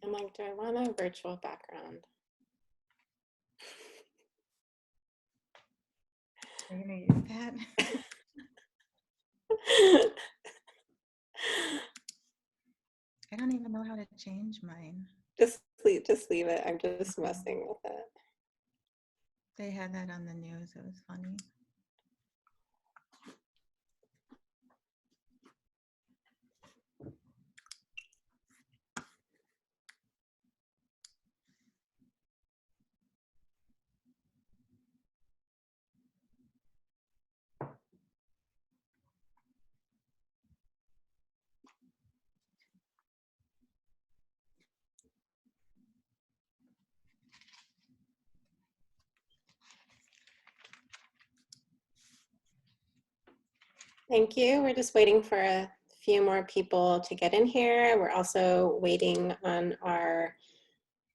I'm like, do I want a virtual background? Are you gonna use that? I don't even know how to change mine. Just leave it. I'm just messing with it. They had that on the news. It was funny. Thank you. We're just waiting for a few more people to get in here. We're also waiting on our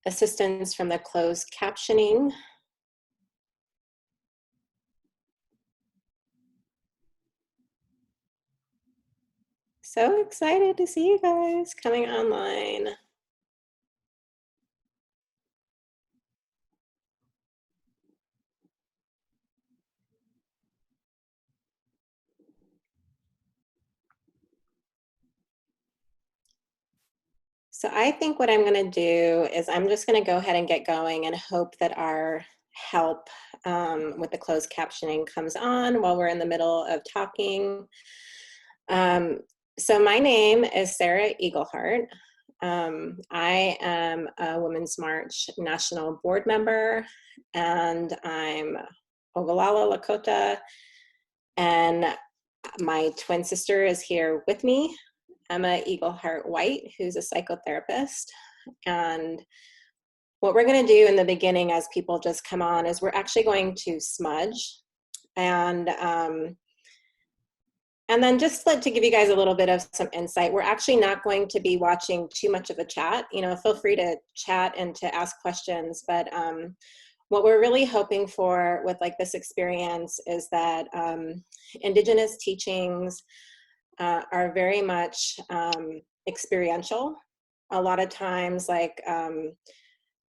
assistance from the closed captioning. So excited to see you guys coming online. So I think what I'm going to do is I'm just going to go ahead and get going and hope that our help with the closed captioning comes on while we're in the middle of talking. So my name is Sarah Eagleheart. I am a Women's March National Board member, and I'm Ogallala Lakota, and my twin sister is here with me, Emma Eagleheart White, who's a psychotherapist. And what we're going to do in the beginning as people just come on is we're actually going to smudge. And then just to give you guys a little bit of some insight, we're actually not going to be watching too much of a chat. You know, feel free to chat and to ask questions. But what we're really hoping for with like this experience is that Indigenous teachings are very much experiential. A lot of times, like,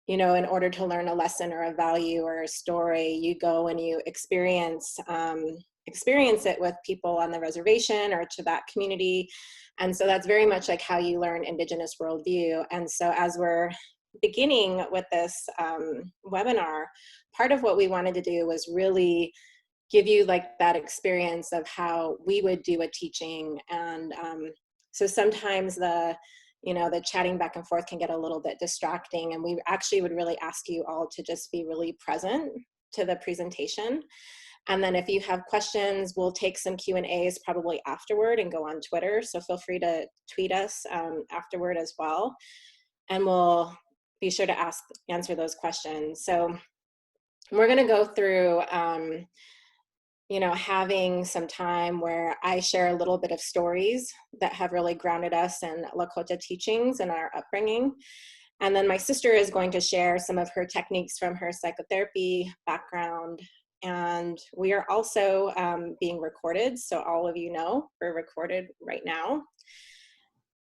you know, in order to learn a lesson or a value or a story, you go and you experience it with people on the reservation or to that community. And so that's very much like how you learn Indigenous worldview. And so as we're beginning with this webinar, part of what we wanted to do was really give you like that experience of how we would do a teaching. And so sometimes the chatting back and forth can get a little bit distracting, and we actually would really ask you all to just be really present to the presentation. And then if you have questions, we'll take some Q&As probably afterward and go on Twitter. So feel free to tweet us afterward as well. And we'll be sure to answer those questions. So we're gonna go through you know, having some time where I share a little bit of stories that have really grounded us in Lakota teachings and our upbringing. And then my sister is going to share some of her techniques from her psychotherapy background. And we are also being recorded, so all of you know we're recorded right now.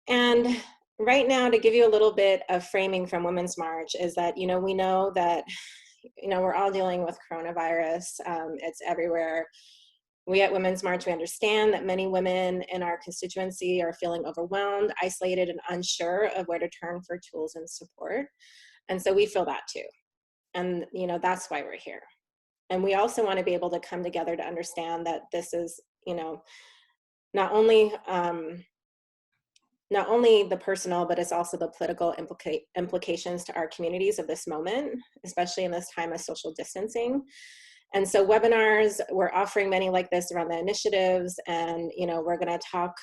And right now, to give you a little bit of framing from Women's March is that, you know, we know that, you know, we're all dealing with coronavirus. It's everywhere. We at Women's March, we understand that many women in our constituency are feeling overwhelmed, isolated, and unsure of where to turn for tools and support. And so we feel that too. And, you know, that's why we're here. And we also want to be able to come together to understand that this is, you know, not only the personal, but it's also the political implications to our communities of this moment, especially in this time of social distancing. And so webinars, we're offering many like this around the initiatives, and you know, we're going to talk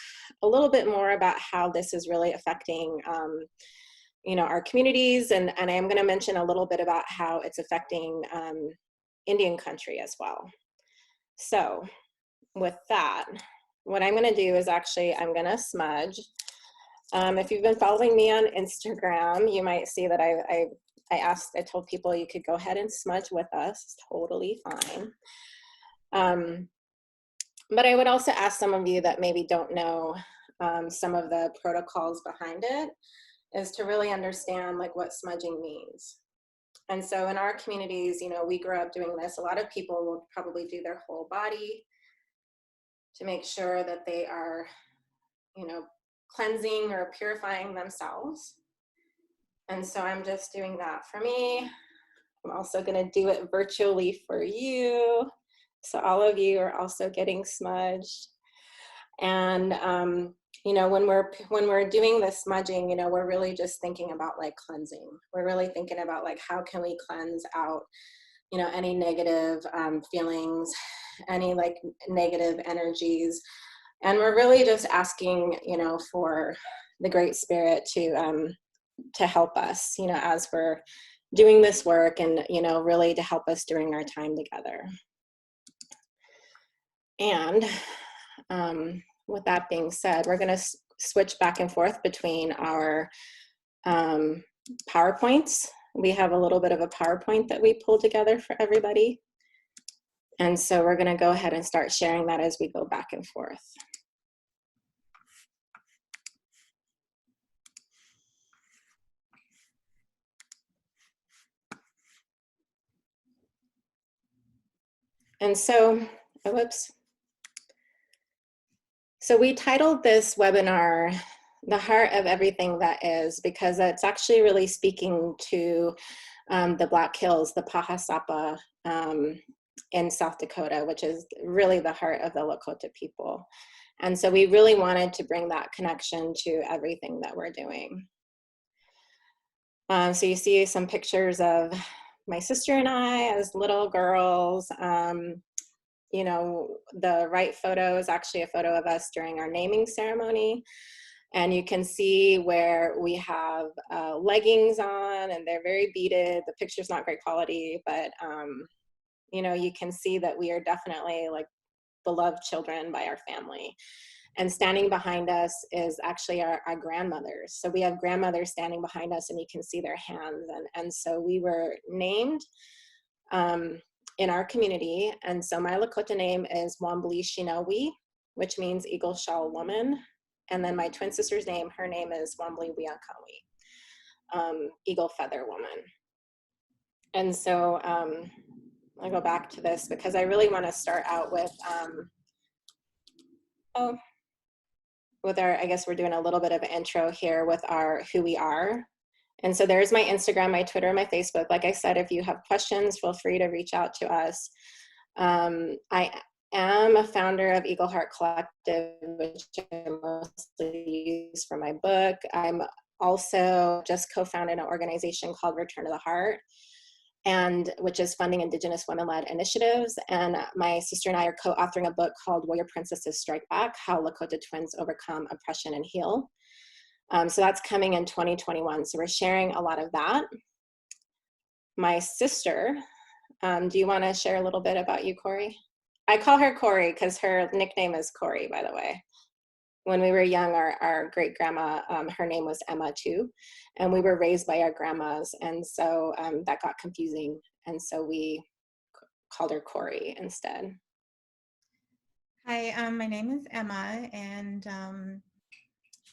a little bit more about how this is really affecting you know, our communities, and I am going to mention a little bit about how it's affecting Indian country as well. So with that, what I'm going to do is actually I'm going to smudge. If you've been following me on Instagram, you might see that I told people you could go ahead and smudge with us. It's totally fine. But I would also ask some of you that maybe don't know some of the protocols behind it, is to really understand like what smudging means. And so in our communities, you know, we grew up doing this. A lot of people will probably do their whole body to make sure that they are, you know, cleansing or purifying themselves. And so I'm just doing that for me. I'm also going to do it virtually for you. So all of you are also getting smudged. And you know, when we're doing the smudging, you know, we're really just thinking about like cleansing. We're really thinking about like how can we cleanse out, you know, any negative feelings, any like negative energies, and we're really just asking, you know, for the Great Spirit to help us, you know, as we're doing this work, and you know, really to help us during our time together. And with that being said, we're going to switch back and forth between our PowerPoints. We have a little bit of a PowerPoint that we pulled together for everybody. And so we're going to go ahead and start sharing that as we go back and forth. And so, whoops. So we titled this webinar, The Heart of Everything That Is, because it's actually really speaking to the Black Hills, the Pahasapa in South Dakota, which is really the heart of the Lakota people. And so we really wanted to bring that connection to everything that we're doing. So you see some pictures of my sister and I as little girls. You know, the right photo is actually a photo of us during our naming ceremony. And you can see where we have leggings on, and they're very beaded. The picture's not great quality, but you know, you can see that we are definitely like beloved children by our family. And standing behind us is actually our grandmothers. So we have grandmothers standing behind us, and you can see their hands. And so we were named in our community. And so my Lakota name is Wambli Shinawi, which means eagle shell woman. And then my twin sister's name, her name is Wambli Wiankawi, eagle feather woman. And so I'll go back to this because I really want to start out with, I guess we're doing a little bit of an intro here with our who we are. And so there's my Instagram, my Twitter, my Facebook. Like I said, if you have questions, feel free to reach out to us. I am a founder of Eagle Heart Collective, which I mostly use for my book. I'm also just co-founded an organization called Return to the Heart, and which is funding Indigenous Women-led initiatives. And my sister and I are co-authoring a book called Warrior Princesses Strike Back, How Lakota Twins Overcome Oppression and Heal. So that's coming in 2021. So we're sharing a lot of that. My sister, do you want to share a little bit about you, Corey? I call her Corey because her nickname is Corey, by the way. When we were young, our great grandma, her name was Emma too. And we were raised by our grandmas. And so that got confusing. And so we called her Corey instead. Hi, my name is Emma, and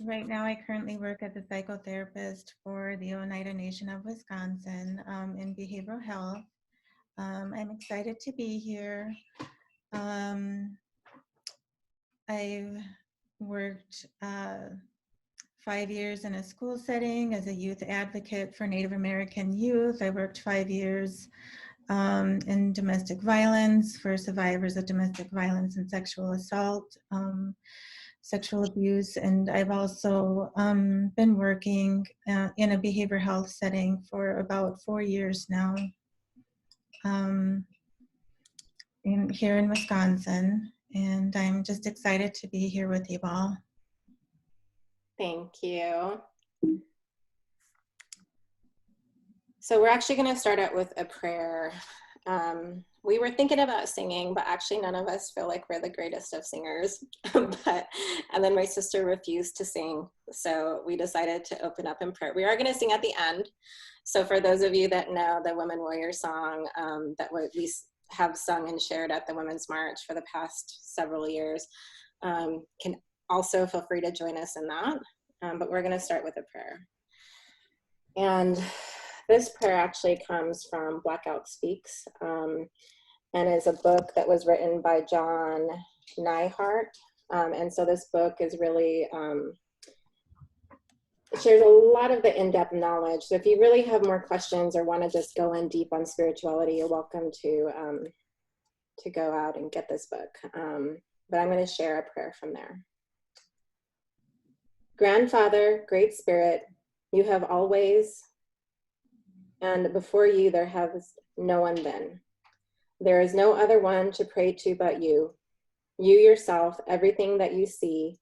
right now I currently work as a psychotherapist for the Oneida Nation of Wisconsin in behavioral health. I'm excited to be here. I've worked 5 years in a school setting as a youth advocate for Native American youth. I worked 5 years in domestic violence for survivors of domestic violence and sexual assault, sexual abuse. And I've also been working in a behavioral health setting for about 4 years now here in Wisconsin. And I'm just excited to be here with you all. Thank you. So we're actually going to start out with a prayer. We were thinking about singing, but actually none of us feel like we're the greatest of singers. And then my sister refused to sing, so we decided to open up in prayer. We are going to sing at the end. So for those of you that know the Women Warrior song that we have sung and shared at the Women's March for the past several years, can also feel free to join us in that. But we're going to start with a prayer. And this prayer actually comes from Blackout Speaks, and is a book that was written by John Neihart. And so this book is really, shares a lot of the in-depth knowledge. So if you really have more questions or want to just go in deep on spirituality, you're welcome to go out and get this book. But I'm going to share a prayer from there. Grandfather, Great Spirit, you have always, and before you there has no one been. There is no other one to pray to but you. You yourself, everything that you see,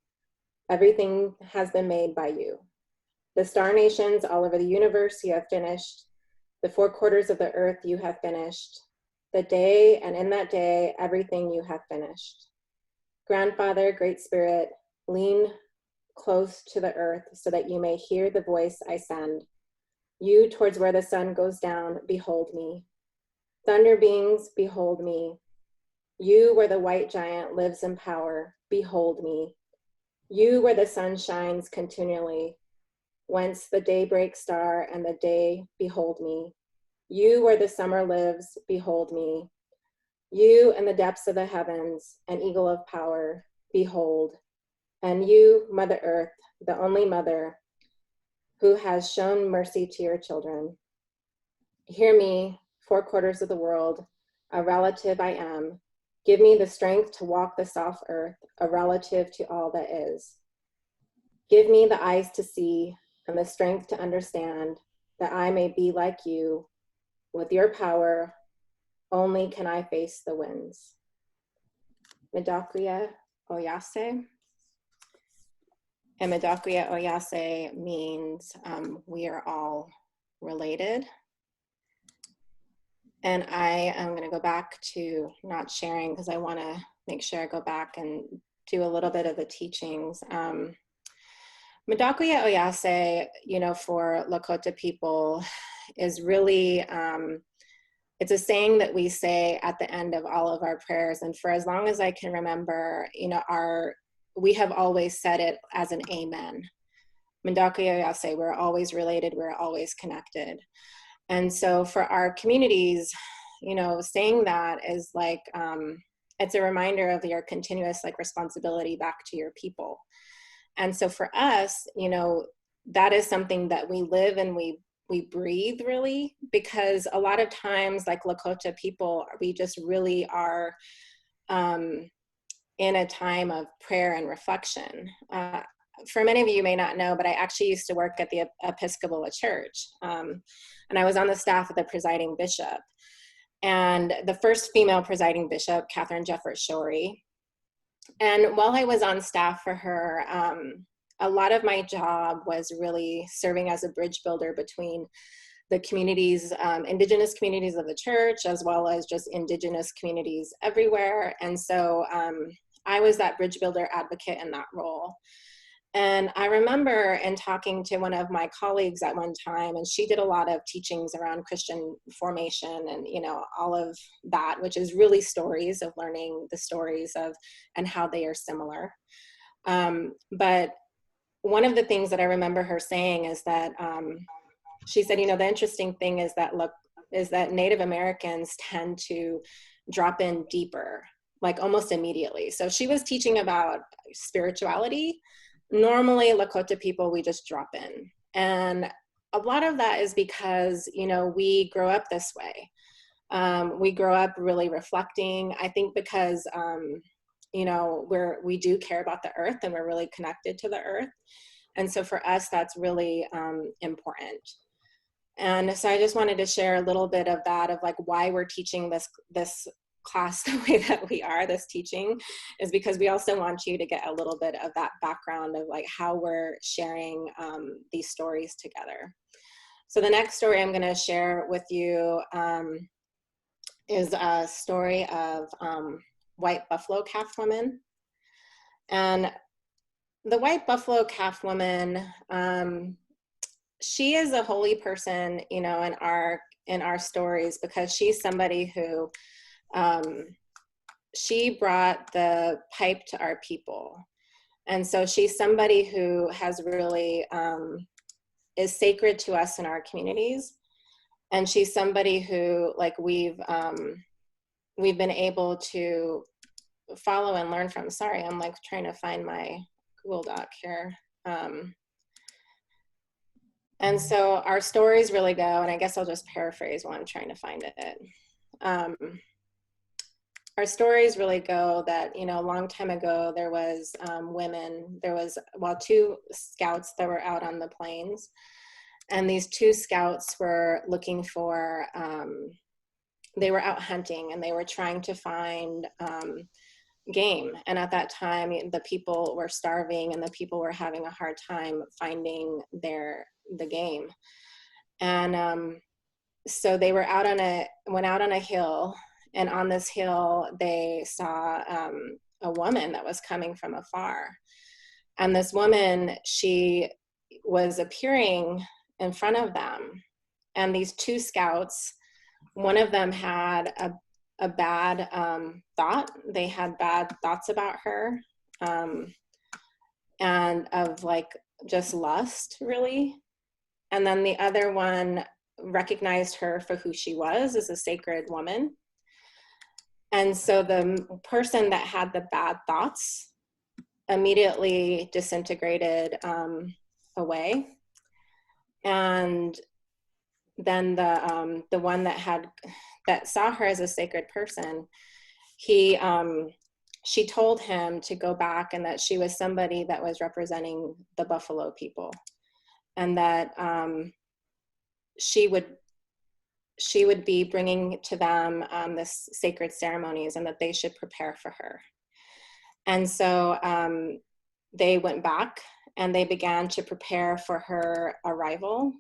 everything has been made by you. The star nations all over the universe you have finished. The four quarters of the earth you have finished. The day, and in that day, everything you have finished. Grandfather, Great Spirit, lean close to the earth so that you may hear the voice I send. You towards where the sun goes down, behold me. Thunder beings, behold me. You where the white giant lives in power, behold me. You where the sun shines continually, whence the daybreak star and the day, behold me. You where the summer lives, behold me. You in the depths of the heavens, an eagle of power, behold. And you, Mother Earth, the only mother who has shown mercy to your children. Hear me, four quarters of the world, a relative I am. Give me the strength to walk the soft earth, a relative to all that is. Give me the eyes to see and the strength to understand that I may be like you. With your power, only can I face the winds. Medakuya Oyase. And Medakuya Oyase means we are all related. And I am going to go back to not sharing because I want to make sure I go back and do a little bit of the teachings. Medakuya Oyase, for Lakota people is really, it's a saying that we say at the end of all of our prayers. And for as long as I can remember, we have always said it as an amen. Medakuya Oyase, we're always related, we're always connected. And so for our communities, saying that is like, it's a reminder of your continuous responsibility back to your people. And so for us, that is something that we live and we breathe really, because a lot of times like Lakota people, we just really are in a time of prayer and reflection. For many of you may not know, but I actually used to work at the Episcopal Church. And I was on the staff of the presiding bishop. And the first female presiding bishop, Catherine Jefferts Shorey. And while I was on staff for her, a lot of my job was really serving as a bridge builder between the communities, Indigenous communities of the church, as well as just Indigenous communities everywhere. And so I was that bridge builder advocate in that role. And I remember in talking to one of my colleagues at one time, and she did a lot of teachings around Christian formation and, all of that, which is really stories of learning the stories of and how they are similar. But one of the things that I remember her saying is that she said, the interesting thing is that Native Americans tend to drop in deeper, like almost immediately. So she was teaching about spirituality. Normally Lakota people, we just drop in. And a lot of that is because, we grow up this way. We grow up really reflecting, I think because, we do care about the earth and we're really connected to the earth. And so for us, that's really important. And so I just wanted to share a little bit of that, of why we're teaching this class the way that we are, this teaching, is because we also want you to get a little bit of that background of how we're sharing these stories together. So the next story I'm going to share with you is a story of white buffalo calf women. And the white buffalo calf woman, she is a holy person, in our stories, because she's somebody who she brought the pipe to our people. And so she's somebody who has really is sacred to us in our communities. And she's somebody who, like, we've been able to follow and learn from. Sorry, I'm like trying to find my Google Doc here. And so our stories really go, and I guess I'll just paraphrase while I'm trying to find it. Our stories really go that, you know, a long time ago, there was women, there was, well, 2 scouts that were out on the plains. And these 2 scouts were looking for, they were out hunting, and they were trying to find game. And at that time, the people were starving, and the people were having a hard time finding the game. And so they were went out on a hill, and on this hill, they saw a woman that was coming from afar. And this woman, she was appearing in front of them. And these 2 scouts, one of them had a bad thought. They had bad thoughts about her, and of like just lust, really. And then the other one recognized her for who she was, as a sacred woman. And so the person that had the bad thoughts immediately disintegrated away. And then the one that saw her as a sacred person, she told him to go back, and that she was somebody that was representing the Buffalo people, and that she would be bringing to them this sacred ceremonies, and that they should prepare for her. And so they went back, and they began to prepare for her arrival.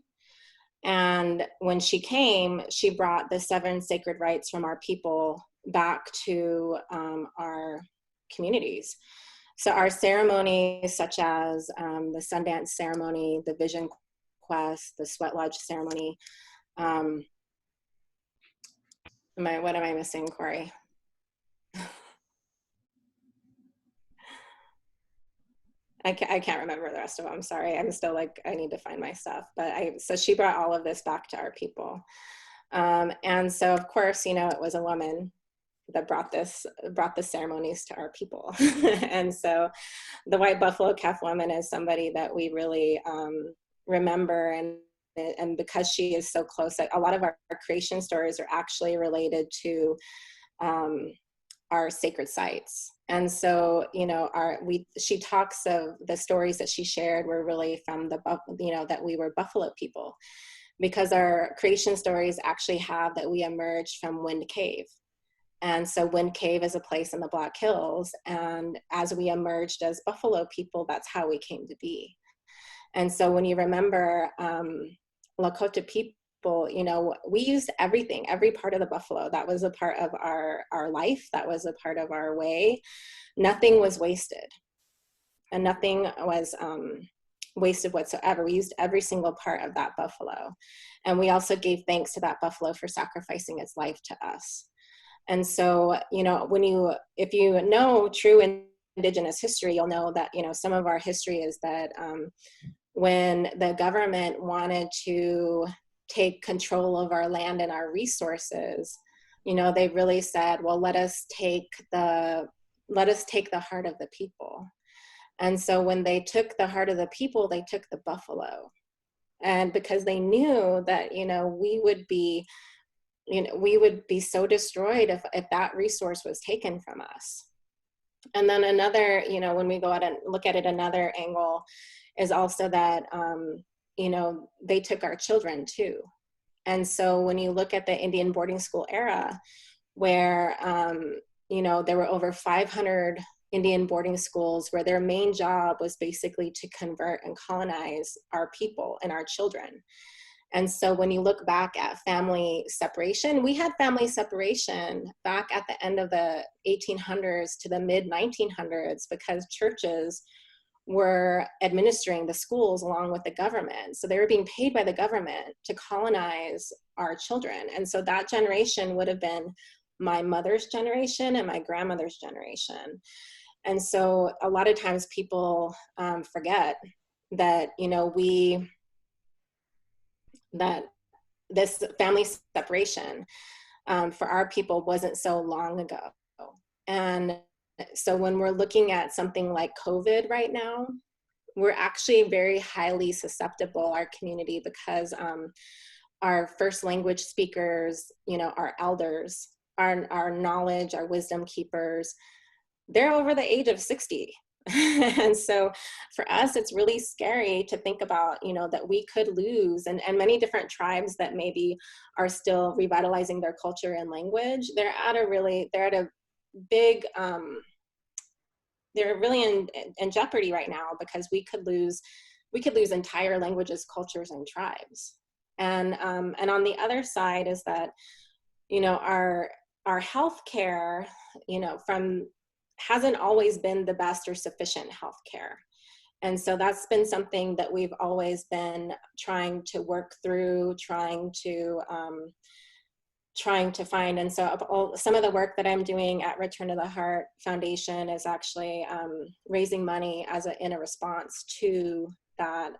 And when she came, she brought the 7 sacred rites from our people back to our communities. So our ceremonies, such as the Sundance ceremony, the Vision Quest, the Sweat Lodge ceremony. What am I missing, Corey? I can't remember the rest of them. Sorry, I'm still like, I need to find my stuff. But so she brought all of this back to our people. And so of course, you know, it was a woman that brought the ceremonies to our people. And so the White Buffalo Calf woman is somebody that we really remember, and because she is so close, a lot of our creation stories are actually related to our sacred sites. And so, you know, she talks of the stories that she shared were really from that we were Buffalo people, because our creation stories actually have that we emerged from Wind Cave. And so Wind Cave is a place in the Black Hills. And as we emerged as Buffalo people, that's how we came to be. And so when you remember Lakota people, you know, we used everything, every part of the buffalo. That was a part of our life. That was a part of our way. Nothing was wasted. And nothing was wasted whatsoever. We used every single part of that buffalo. And we also gave thanks to that buffalo for sacrificing its life to us. And so, you know, if you know true Indigenous history, you'll know that, you know, some of our history is that when the government wanted to take control of our land and our resources, you know, they really said, well, let us take the heart of the people. And so when they took the heart of the people, they took the buffalo. And because they knew that, you know, we would be so destroyed if that resource was taken from us. And then another, you know, when we go out and look at it, another angle is also that, you know, they took our children too. And so when you look at the Indian boarding school era, where, you know, there were over 500 Indian boarding schools where their main job was basically to convert and colonize our people and our children. And so when you look back at family separation, we had family separation back at the end of the 1800s to the mid 1900s, because churches were administering the schools along with the government. So they were being paid by the government to colonize our children. And so that generation would have been my mother's generation and my grandmother's generation. And so a lot of times people forget that, you know, we that this family separation for our people wasn't so long ago. And so when we're looking at something like COVID right now, we're actually very highly susceptible, our community, because our first language speakers, our elders, our knowledge, our wisdom keepers, they're over the age of 60. And so for us, it's really scary to think about, that we could lose, and many different tribes that maybe are still revitalizing their culture and language, they're at a big, they're really in jeopardy right now, because we could lose entire languages, cultures, and tribes. And on the other side is that, our healthcare, hasn't always been the best or sufficient healthcare. And so that's been something that we've always been trying to work through, trying to find. And so some of the work that I'm doing at Return to the Heart Foundation is actually raising money in a response to that,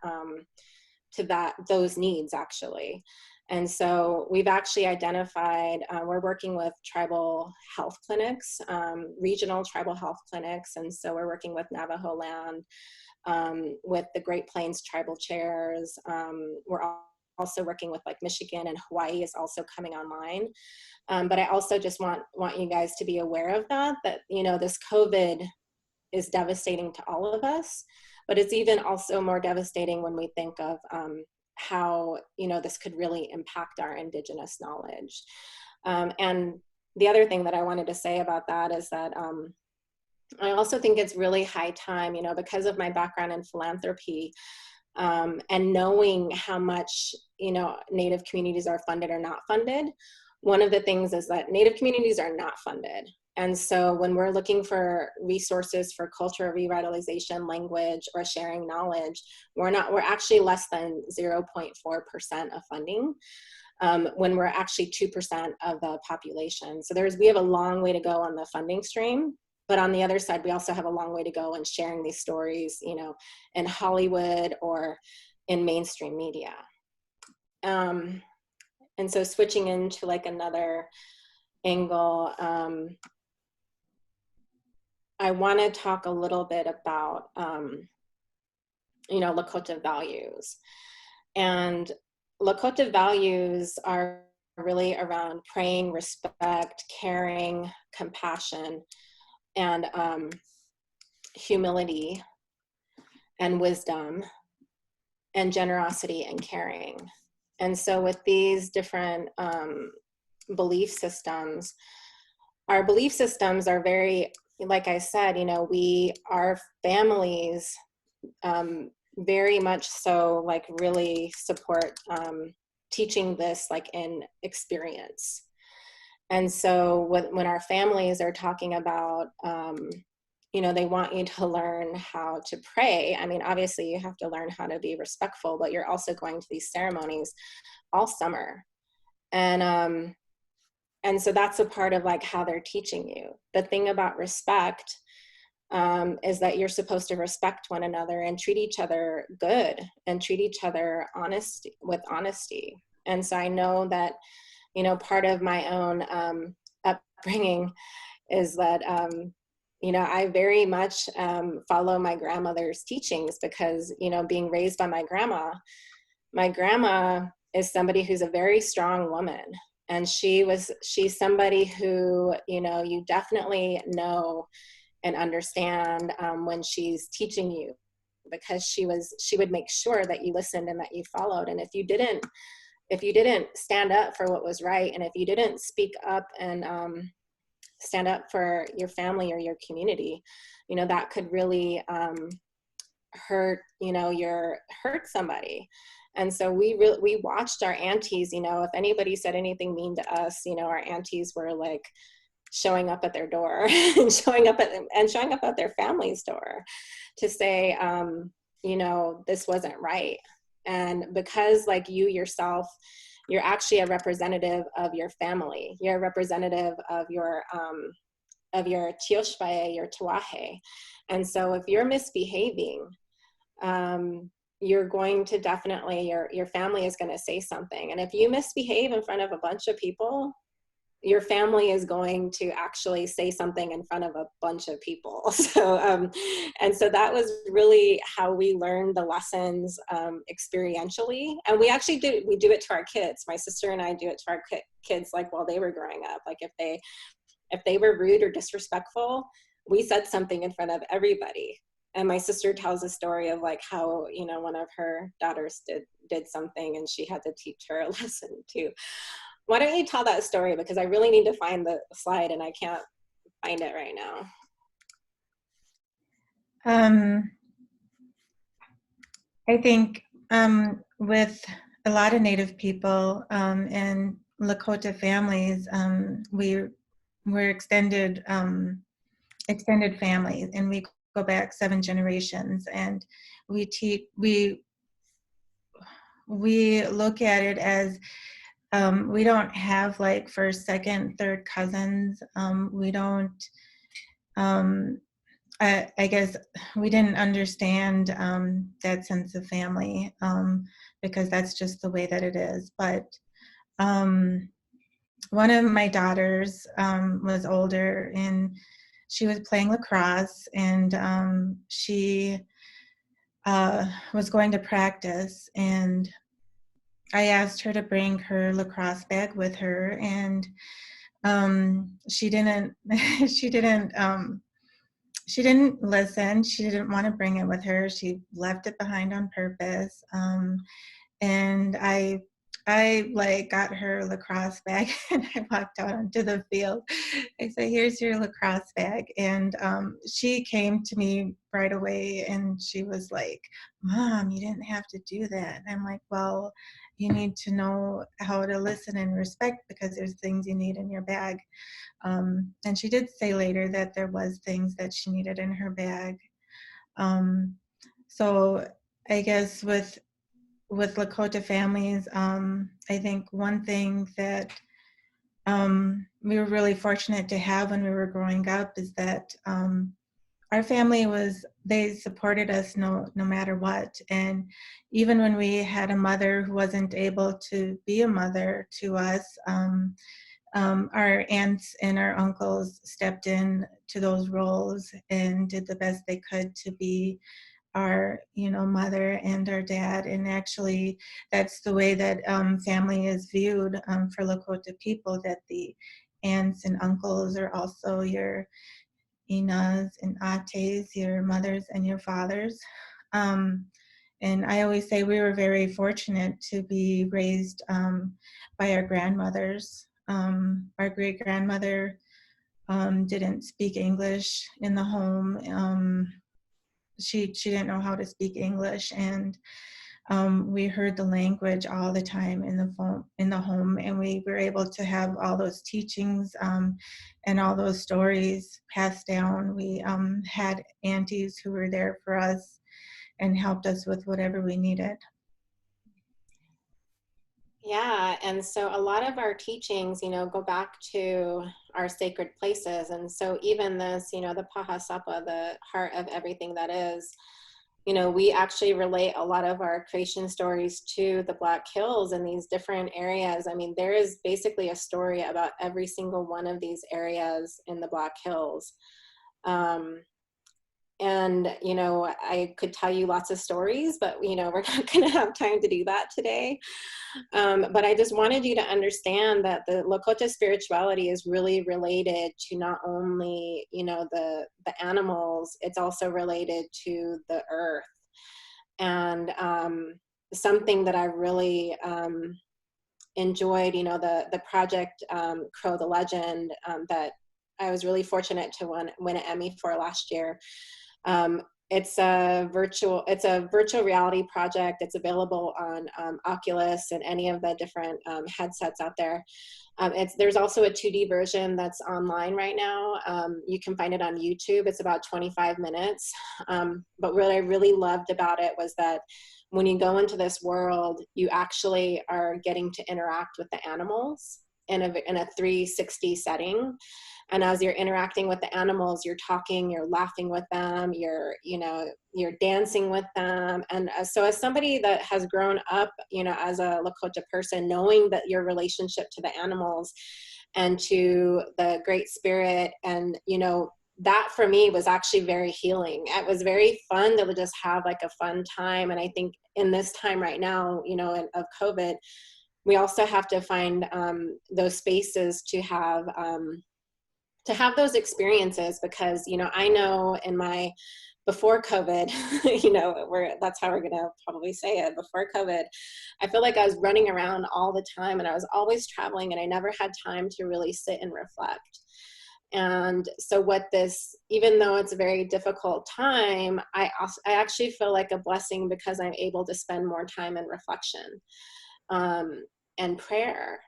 those needs, actually. And so we've actually identified, we're working with tribal health clinics, regional tribal health clinics. And so we're working with Navajo Land, with the Great Plains tribal chairs. We're also working with Michigan, and Hawaii is also coming online. But I also just want you guys to be aware of that, this COVID is devastating to all of us, but it's even also more devastating when we think of how, this could really impact our Indigenous knowledge. And the other thing that I wanted to say about that is that I also think it's really high time, because of my background in philanthropy, and knowing how much, Native communities are funded or not funded. One of the things is that Native communities are not funded. And so when we're looking for resources for cultural revitalization, language, or sharing knowledge, we're actually less than 0.4% of funding, when we're actually 2% of the population. So we have a long way to go on the funding stream. But on the other side, we also have a long way to go in sharing these stories, in Hollywood or in mainstream media. And so switching into another angle, I want to talk a little bit about, Lakota values. And Lakota values are really around praying, respect, caring, compassion, and humility, and wisdom, and generosity, and caring. And so with these different belief systems, our belief systems are very, like I said, our families very much so really support teaching this in experience. And so when our families are talking about, they want you to learn how to pray. I mean, obviously you have to learn how to be respectful, but you're also going to these ceremonies all summer. And so that's a part of how they're teaching you. The thing about respect is that you're supposed to respect one another and treat each other good, and treat each other with honesty. And so I know that, part of my own upbringing is that, I very much follow my grandmother's teachings, because, being raised by my grandma is somebody who's a very strong woman. And she's somebody who, you definitely know and understand when she's teaching you, because she would make sure that you listened and that you followed. And if you didn't stand up for what was right, and if you didn't speak up and stand up for your family or your community, that could really hurt somebody. And so we watched our aunties, if anybody said anything mean to us, our aunties were showing up at their door and showing up at their family's door to say, this wasn't right. And because you yourself, you're actually a representative of your family. You're a representative of your tioshpae, your tuahe. And so if you're misbehaving, you're going to definitely, your family is going to say something. And if you misbehave in front of a bunch of people, your family is going to actually say something in front of a bunch of people. So, and so that was really how we learned the lessons experientially. And we actually we do it to our kids. My sister and I do it to our kids, like while they were growing up. Like if they were rude or disrespectful, we said something in front of everybody. And my sister tells a story of like how, you know, one of her daughters did something and she had to teach her a lesson too. Why don't you tell that story? Because I really need to find the slide and I can't find it right now. I think with a lot of Native people and Lakota families, we're extended families, and we go back 7 generations, and we look at it as we don't have like first, second, third cousins. We don't. I guess we didn't understand that sense of family because that's just the way that it is. But one of my daughters was older, and she was playing lacrosse, and she was going to practice, and I asked her to bring her lacrosse bag with her, and she didn't. She didn't listen. She didn't want to bring it with her. She left it behind on purpose. And I like got her lacrosse bag and I walked out onto the field. I said, "Here's your lacrosse bag." And she came to me right away and she was like, "Mom, you didn't have to do that." And I'm like, "Well, you need to know how to listen and respect because there's things you need in your bag." And she did say later that there was things that she needed in her bag. So I guess with Lakota families, I think one thing that we were really fortunate to have when we were growing up is that our family they supported us no matter what. And even when we had a mother who wasn't able to be a mother to us, our aunts and our uncles stepped in to those roles and did the best they could to be our, mother and our dad. And actually, that's the way that family is viewed for Lakota people, that the aunts and uncles are also your inas and ates, your mothers and your fathers. And I always say we were very fortunate to be raised by our grandmothers. Our great grandmother didn't speak English in the home. She didn't know how to speak English, and we heard the language all the time in the home, and we were able to have all those teachings and all those stories passed down. We had aunties who were there for us and helped us with whatever we needed. Yeah, and so a lot of our teachings, go back to our sacred places. And so even this, the Pahasapa, the heart of everything that is, we actually relate a lot of our creation stories to the Black Hills and these different areas. I mean, there is basically a story about every single one of these areas in the Black Hills. And, I could tell you lots of stories, but, we're not going to have time to do that today. But I just wanted you to understand that the Lakota spirituality is really related to not only, the animals, it's also related to the earth. And something that I really enjoyed, the project Crow the Legend that I was really fortunate to win an Emmy for last year. It's a virtual reality project. It's available on Oculus and any of the different headsets out there. There's also a 2D version that's online right now. You can find it on YouTube. It's about 25 minutes. But what I really loved about it was that when you go into this world, you actually are getting to interact with the animals. in a 360 setting. And as you're interacting with the animals, you're talking, you're laughing with them, you're dancing with them. And so as somebody that has grown up, as a Lakota person, knowing that your relationship to the animals and to the Great Spirit, and, that for me was actually very healing. It was very fun to just have like a fun time. And I think in this time right now, of COVID, we also have to find those spaces to have those experiences, because, I know in my, before COVID, that's how we're going to probably say it, before COVID, I feel like I was running around all the time, and I was always traveling, and I never had time to really sit and reflect. And so even though it's a very difficult time, I actually feel like a blessing, because I'm able to spend more time in reflection and prayer.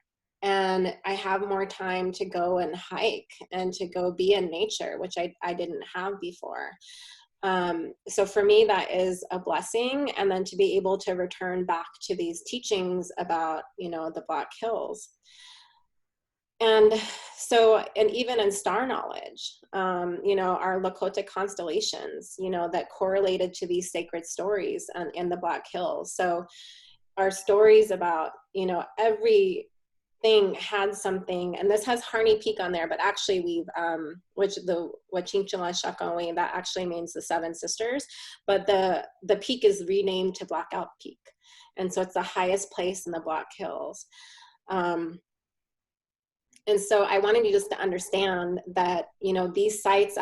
And I have more time to go and hike and to go be in nature, which I didn't have before. So for me, that is a blessing. And then to be able to return back to these teachings about, the Black Hills. And so, and even in star knowledge, our Lakota constellations, that correlated to these sacred stories in the Black Hills. So our stories about, everything had something, and this has Harney Peak on there, but actually we've, which the Wachinchila Shakaway, that actually means the Seven Sisters, but the peak is renamed to Blackout Peak. And so it's the highest place in the Black Hills. And so I wanted you just to understand that, these sites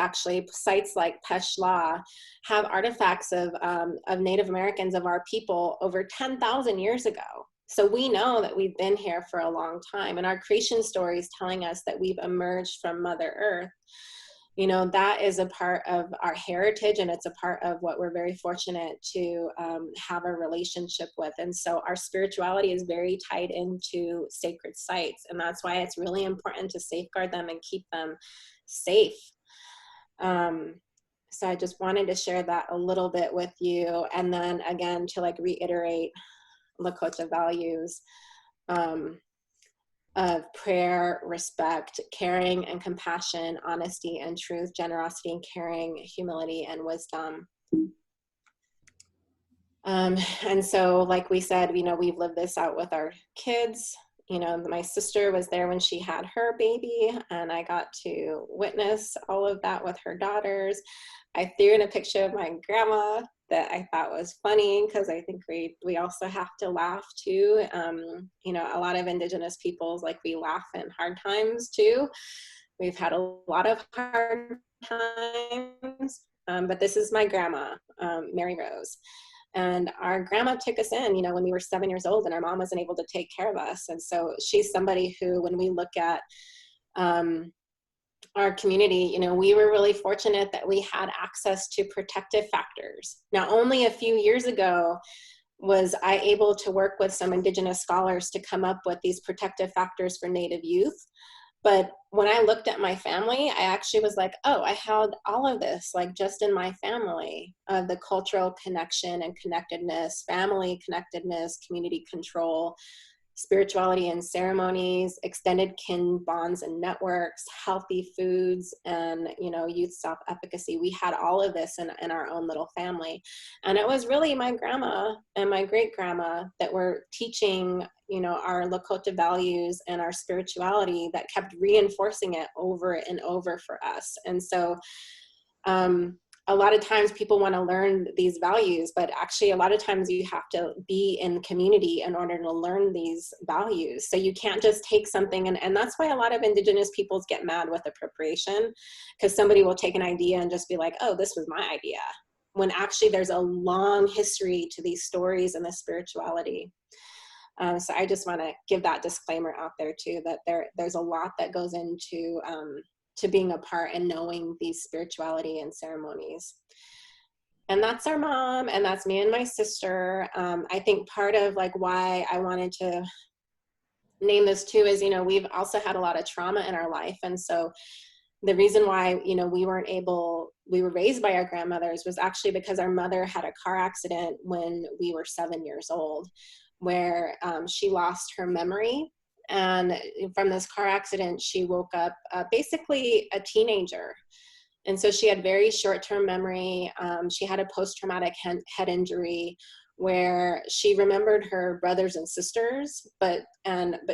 like Peshla, have artifacts of Native Americans, of our people, over 10,000 years ago. So we know that we've been here for a long time, and our creation story is telling us that we've emerged from Mother Earth. That is a part of our heritage, and it's a part of what we're very fortunate to have a relationship with. And so our spirituality is very tied into sacred sites, and that's why it's really important to safeguard them and keep them safe. So I just wanted to share that a little bit with you. And then again, to reiterate Lakota values of prayer, respect, caring and compassion, honesty and truth, generosity and caring, humility and wisdom. And so, like we said, we've lived this out with our kids. My sister was there when she had her baby, and I got to witness all of that with her daughters. I threw in a picture of my grandma that I thought was funny, because I think we also have to laugh too. A lot of Indigenous peoples, we laugh in hard times too. We've had a lot of hard times, but this is my grandma, Mary Rose. And our grandma took us in, when we were 7 years old, and our mom wasn't able to take care of us. And so she's somebody who, when we look at our community, we were really fortunate that we had access to protective factors. Now, only a few years ago was I able to work with some Indigenous scholars to come up with these protective factors for Native youth. But when I looked at my family, I actually was like, oh, I had all of this, just in my family, of the cultural connection and connectedness, family connectedness, community control, spirituality and ceremonies, extended kin bonds and networks, healthy foods, and, youth self-efficacy. We had all of this in our own little family. And it was really my grandma and my great grandma that were teaching, our Lakota values and our spirituality, that kept reinforcing it over and over for us. And so, a lot of times people want to learn these values, but actually a lot of times you have to be in community in order to learn these values. So you can't just take something, and that's why a lot of Indigenous peoples get mad with appropriation, because somebody will take an idea and just be like, oh, this was my idea, when actually there's a long history to these stories and the spirituality. So I just want to give that disclaimer out there too, that there's a lot that goes into to being a part and knowing these spirituality and ceremonies. And that's our mom, and that's me and my sister. I think part of why I wanted to name this too is, we've also had a lot of trauma in our life. And so the reason why, we were raised by our grandmothers was actually because our mother had a car accident when we were 7 years old, where she lost her memory. And from this car accident, she woke up basically a teenager. And so she had very short-term memory. She had a post-traumatic head injury where she remembered her brothers and sisters, but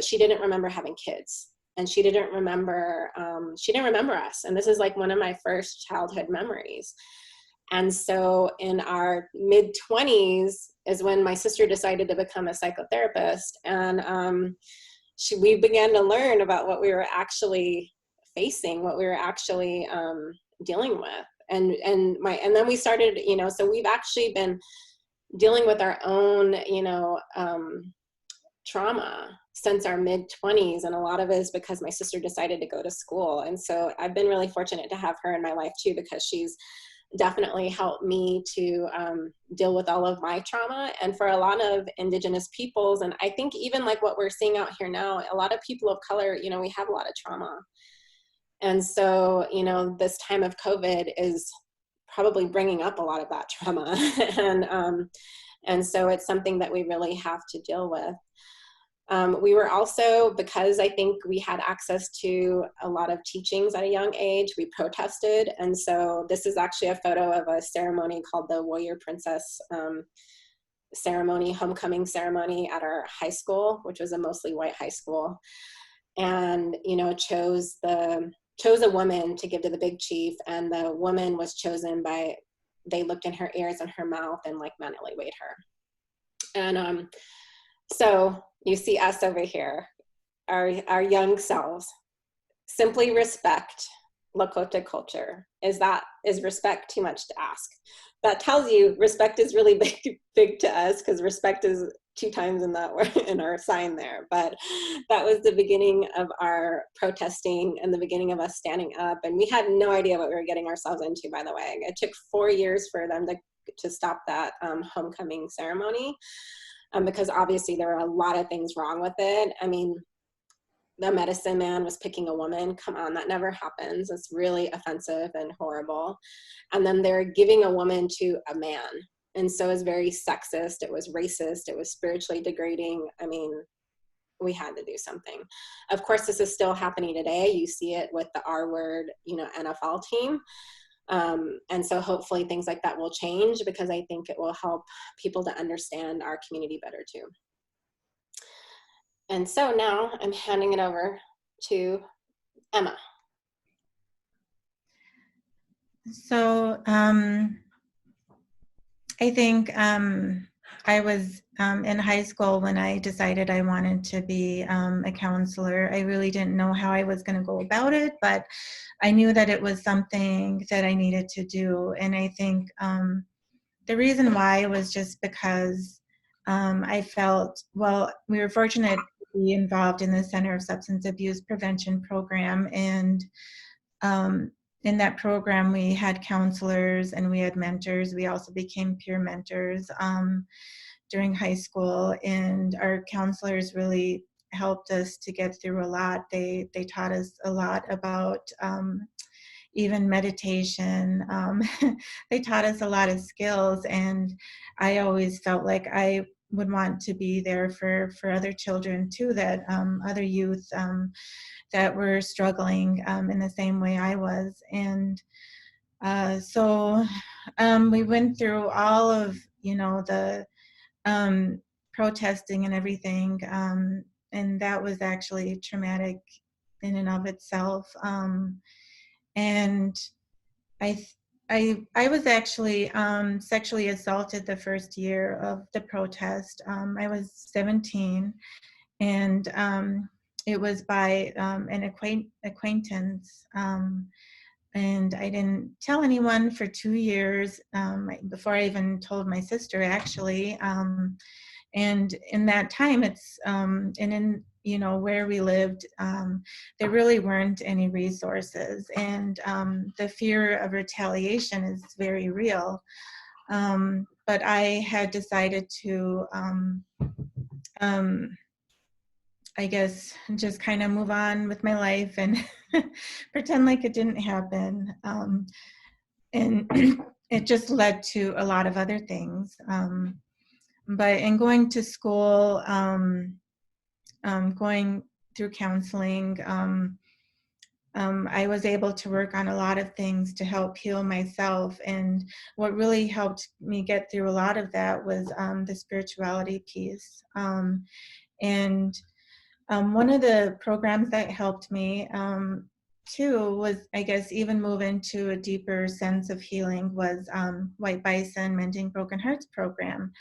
she didn't remember having kids. And she didn't remember us. And this is like one of my first childhood memories. And so in our mid-20s is when my sister decided to become a psychotherapist. And we began to learn about what we were actually facing, what we were actually dealing with. And then we started, so we've actually been dealing with our own, trauma since our mid-20s, and a lot of it is because my sister decided to go to school. And so I've been really fortunate to have her in my life too, because she's definitely helped me to deal with all of my trauma. And for a lot of Indigenous peoples, and I think even like what we're seeing out here now, a lot of people of color, we have a lot of trauma. And so, this time of COVID is probably bringing up a lot of that trauma. And so it's something that we really have to deal with. We were also, because I think we had access to a lot of teachings at a young age, we protested. And so this is actually a photo of a ceremony called the Warrior Princess ceremony, homecoming ceremony at our high school, which was a mostly white high school. And, chose a woman to give to the big chief. And the woman was chosen by, they looked in her ears and her mouth and like mentally weighed her. And so you see us over here, our young selves, simply respect Lakota culture. Is respect too much to ask? That tells you respect is really big to us, because respect is 2 times in that word, in our sign there. But that was the beginning of our protesting and the beginning of us standing up. And we had no idea what we were getting ourselves into, by the way. It took 4 years for them to stop that homecoming ceremony. Because obviously there were a lot of things wrong with it. I mean, the medicine man was picking a woman. Come on, that never happens. It's really offensive and horrible. And then they're giving a woman to a man. And so it's very sexist. It was racist. It was spiritually degrading. I mean, we had to do something. Of course, this is still happening today. You see it with the R word, NFL team. And so hopefully things like that will change, because I think it will help people to understand our community better too. And so now I'm handing it over to Emma. So I think I was in high school when I decided I wanted to be a counselor. I really didn't know how I was going to go about it, but I knew that it was something that I needed to do. And I think the reason why was just because I felt, well, we were fortunate to be involved in the Center of Substance Abuse Prevention program. And in that program, we had counselors and we had mentors. We also became peer mentors during high school, and our counselors really helped us to get through a lot. They taught us a lot about even meditation. They taught us a lot of skills, and I always felt like I would want to be there for other children too, that other youth that were struggling in the same way I was. And so we went through all of, the protesting and everything. And that was actually traumatic in and of itself. And I was actually sexually assaulted the first year of the protest. I was 17, and it was by an acquaintance. And I didn't tell anyone for 2 years before I even told my sister, actually. And in that time, it's and in where we lived, there really weren't any resources, and the fear of retaliation is very real. But I had decided to I guess just kind of move on with my life and pretend like it didn't happen. And it just led to a lot of other things. But in going to school, going through counseling, I was able to work on a lot of things to help heal myself. And what really helped me get through a lot of that was the spirituality piece. And one of the programs that helped me too was, I guess, even move into a deeper sense of healing was White Bison Mending Broken Hearts program.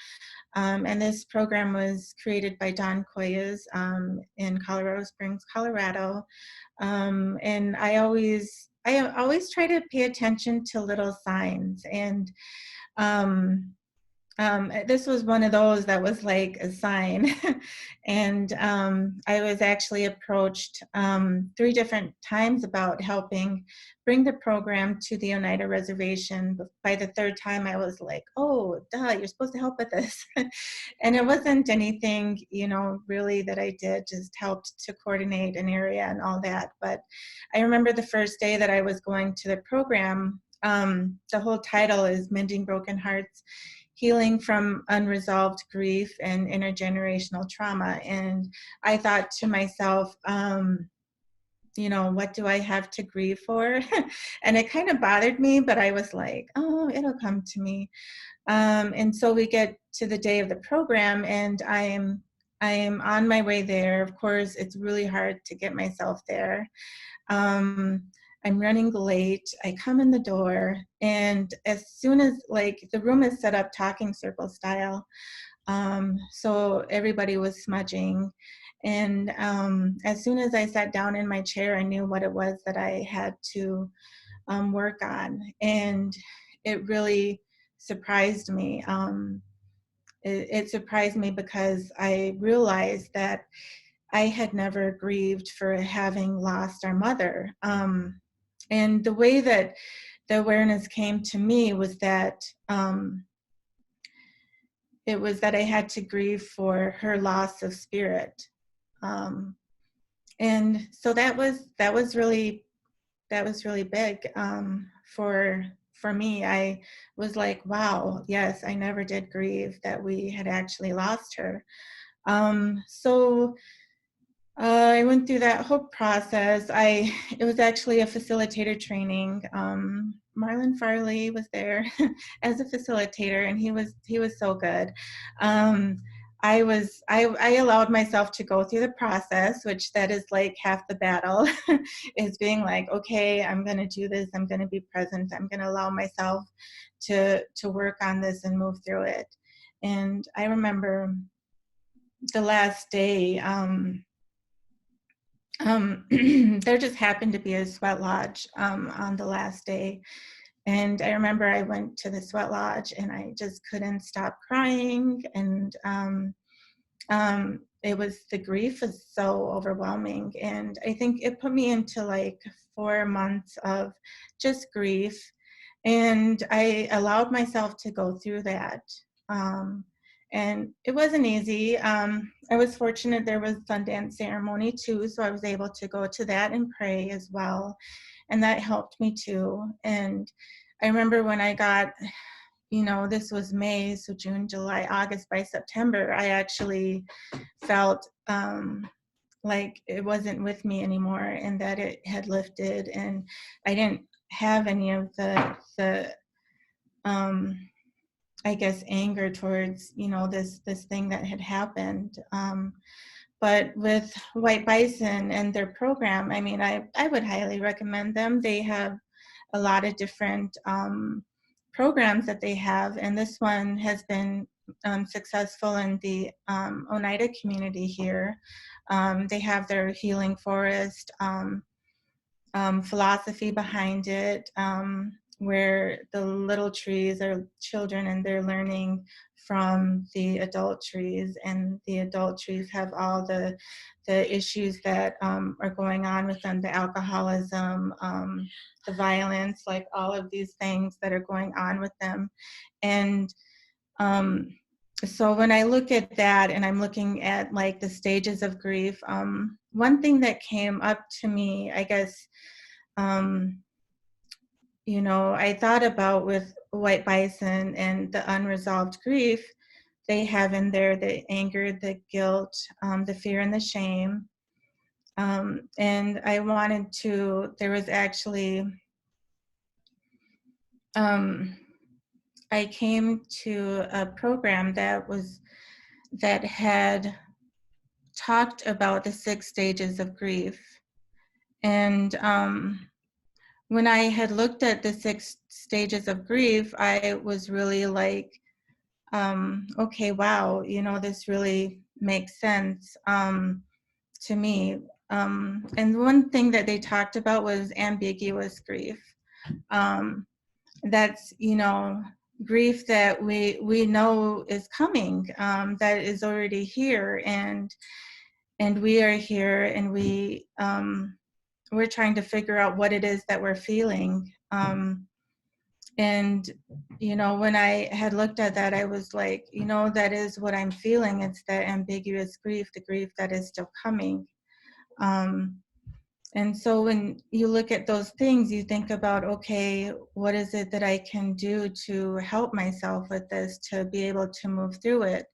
And this program was created by Don Coyes in Colorado Springs, Colorado. And I always try to pay attention to little signs. And this was one of those that was like a sign. And I was actually approached 3 different times about helping bring the program to the Oneida Reservation. But by the 3rd time, I was like, oh, duh, you're supposed to help with this. And it wasn't anything, you know, really that I did, just helped to coordinate an area and all that. But I remember the first day that I was going to the program, the whole title is Mending Broken Hearts, Healing from Unresolved Grief and Intergenerational Trauma. And I thought to myself, you know, what do I have to grieve for? And it kind of bothered me, but I was like, oh, it'll come to me. And so we get to the day of the program, and I am on my way there. Of course, it's really hard to get myself there. I'm running late. I come in the door, and as soon as, like, the room is set up talking circle style, so everybody was smudging. And as soon as I sat down in my chair, I knew what it was that I had to work on. And it really surprised me. It surprised me because I realized that I had never grieved for having lost our mother. And the way that the awareness came to me was that it was that I had to grieve for her loss of spirit. And so that was really big for me. I was like, wow, yes, I never did grieve that we had actually lost her. So I went through that whole process. It was actually a facilitator training. Marlon Farley was there as a facilitator, and he was so good. I allowed myself to go through the process, which that is like half the battle, is being like, okay, I'm going to do this. I'm going to be present. I'm going to allow myself to work on this and move through it. And I remember the last day, there just happened to be a sweat lodge on the last day. And I remember I went to the sweat lodge and I just couldn't stop crying. And the grief was so overwhelming. And I think it put me into like 4 months of just grief. And I allowed myself to go through that. And it wasn't easy. I was fortunate there was Sundance ceremony too, so I was able to go to that and pray as well. And that helped me too. And I remember when I got, you know, this was May, so June, July, August, by September, I actually felt like it wasn't with me anymore and that it had lifted, and I didn't have any of the I guess, anger towards, you know, this thing that had happened. But with White Bison and their program, I mean, I would highly recommend them. They have a lot of different programs that they have, and this one has been successful in the Oneida community here. They have their healing forest philosophy behind it, where the little trees are children and they're learning from the adult trees, and the adult trees have all the issues that are going on with them, the alcoholism, the violence, like all of these things that are going on with them. And so when I look at that and I'm looking at like the stages of grief, one thing that came up to me, I guess, you know, I thought about with White Bison and the unresolved grief they have in there, the anger, the guilt, the fear, and the shame. And I wanted to, there was actually, I came to a program that had talked about the 6 stages of grief. And when I had looked at the 6 stages of grief, I was really like, okay, wow, this really makes sense to me. And one thing that they talked about was ambiguous grief. That's, grief that we know is coming, that is already here, and we are here, and we're trying to figure out what it is that we're feeling. And when I had looked at that, I was like, that is what I'm feeling. It's that ambiguous grief, the grief that is still coming. And so when you look at those things, you think about, okay, what is it that I can do to help myself with this, to be able to move through it?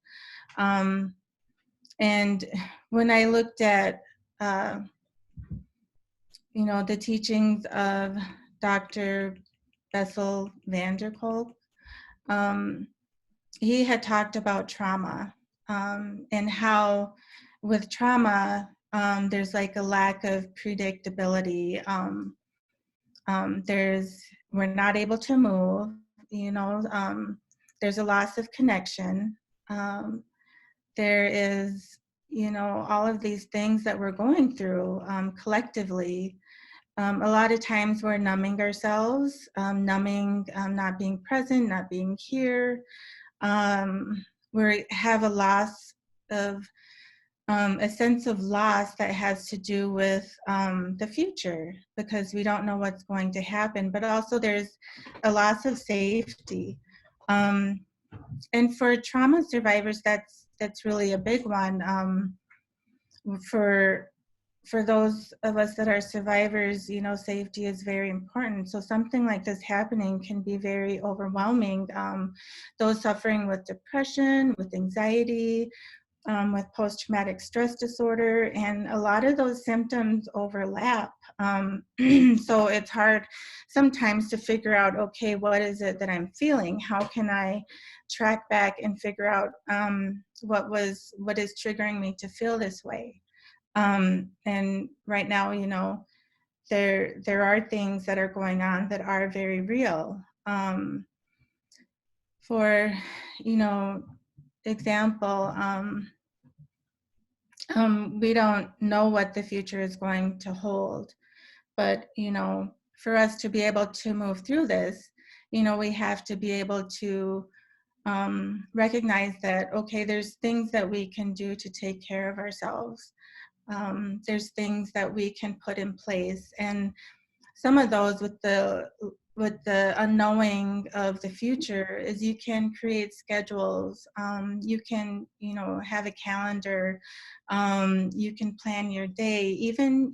And when I looked at, the teachings of Dr. Bessel van der Kolk, he had talked about trauma, and how with trauma, there's like a lack of predictability. We're not able to move, there's a loss of connection. There is, all of these things that we're going through collectively. A lot of times we're numbing ourselves, numbing not being present, not being here. We have a loss of, a sense of loss that has to do with the future, because we don't know what's going to happen, but also there's a loss of safety. And for trauma survivors, that's really a big one. For those of us that are survivors, safety is very important. So something like this happening can be very overwhelming. Those suffering with depression, with anxiety, with post-traumatic stress disorder, and a lot of those symptoms overlap. So it's hard sometimes to figure out, okay, what is it that I'm feeling? How can I track back and figure out what is triggering me to feel this way? And right now, there are things that are going on that are very real. For example, we don't know what the future is going to hold, but for us to be able to move through this, we have to be able to recognize that, okay, there's things that we can do to take care of ourselves. There's things that we can put in place, and some of those with the unknowing of the future is you can create schedules. You can have a calendar. You can plan your day, even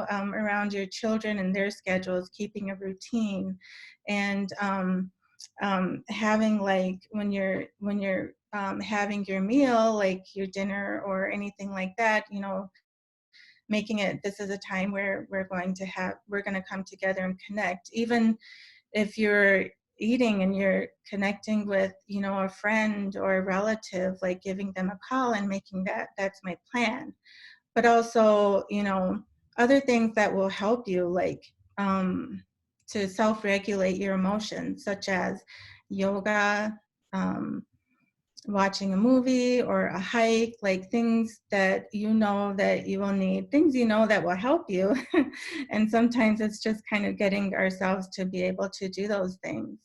around your children and their schedules, keeping a routine, and having, like, when you're having your meal, like your dinner or anything like that, making it, this is a time where we're going to come together and connect. Even if you're eating and you're connecting with a friend or a relative, like giving them a call and making that's my plan. But also other things that will help you, like to self-regulate your emotions, such as yoga, watching a movie or a hike, like things that that you will need, things that will help you. And sometimes it's just kind of getting ourselves to be able to do those things.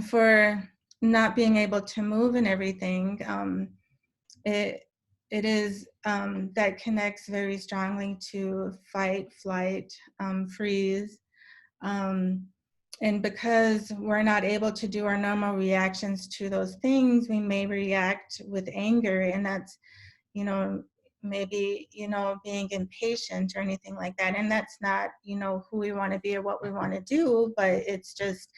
For not being able to move and everything, it is that connects very strongly to fight, flight, freeze. And because we're not able to do our normal reactions to those things, we may react with anger, and that's, maybe, being impatient or anything like that. And that's not, who we want to be or what we want to do, but it's just,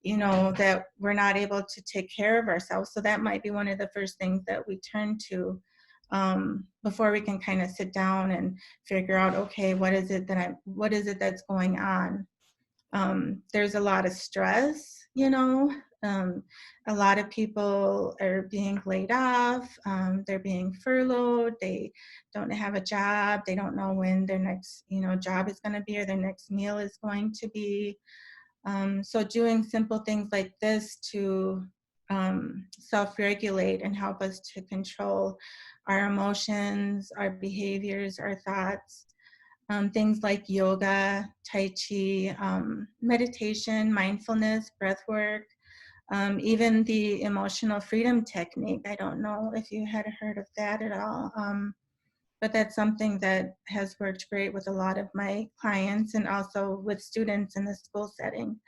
that we're not able to take care of ourselves. So that might be one of the first things that we turn to. before we can kind of sit down and figure out, okay, what is it that's going on? There's a lot of stress, you know. A lot of people are being laid off, they're being furloughed, they don't have a job, they don't know when their next, job is going to be or their next meal is going to be. So doing simple things like this to self-regulate and help us to control our emotions, our behaviors, our thoughts. Things like yoga, Tai Chi, meditation, mindfulness, breath work, even the emotional freedom technique. I don't know if you had heard of that at all, but that's something that has worked great with a lot of my clients and also with students in the school setting.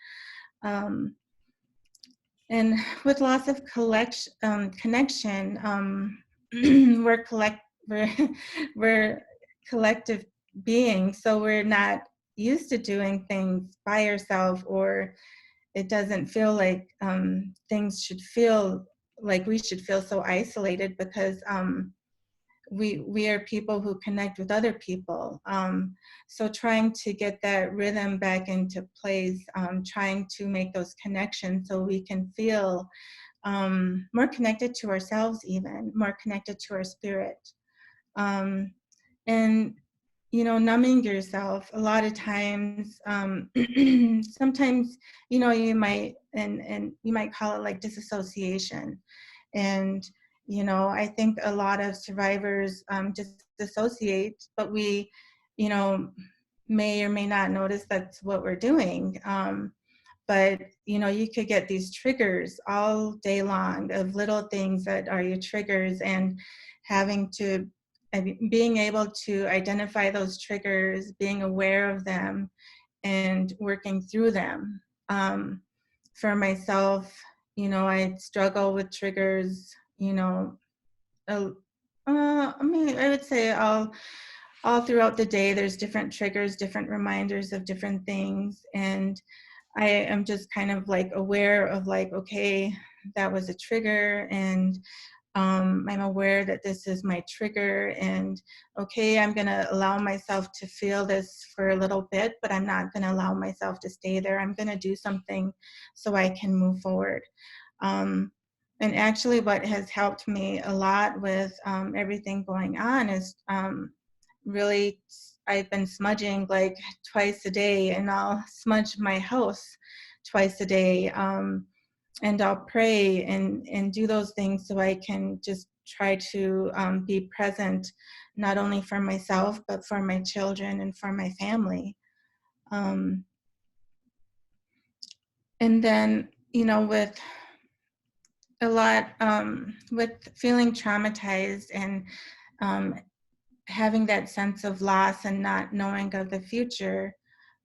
And with loss of connection, we're, we're collective beings, so we're not used to doing things by ourselves, or it doesn't feel like things should feel like we should feel so isolated, because we are people who connect with other people. So trying to get that rhythm back into place, trying to make those connections so we can feel more connected to ourselves, even more connected to our spirit. And numbing yourself a lot of times, sometimes, you might, and you might call it like disassociation. And, I think a lot of survivors disassociate, but we, may or may not notice that's what we're doing. But, you could get these triggers all day long of little things that are your triggers, and being able to identify those triggers, being aware of them, and working through them. For myself, I struggle with triggers, I would say all throughout the day, there's different triggers, different reminders of different things. And I am just kind of like aware of like, okay, that was a trigger, and I'm aware that this is my trigger, and okay, I'm gonna allow myself to feel this for a little bit, but I'm not gonna allow myself to stay there. I'm gonna do something so I can move forward. And actually what has helped me a lot with everything going on is really, I've been smudging like twice a day, and I'll smudge my house twice a day. And I'll pray and do those things so I can just try to be present, not only for myself, but for my children and for my family. And then, with a lot, with feeling traumatized and having that sense of loss and not knowing of the future,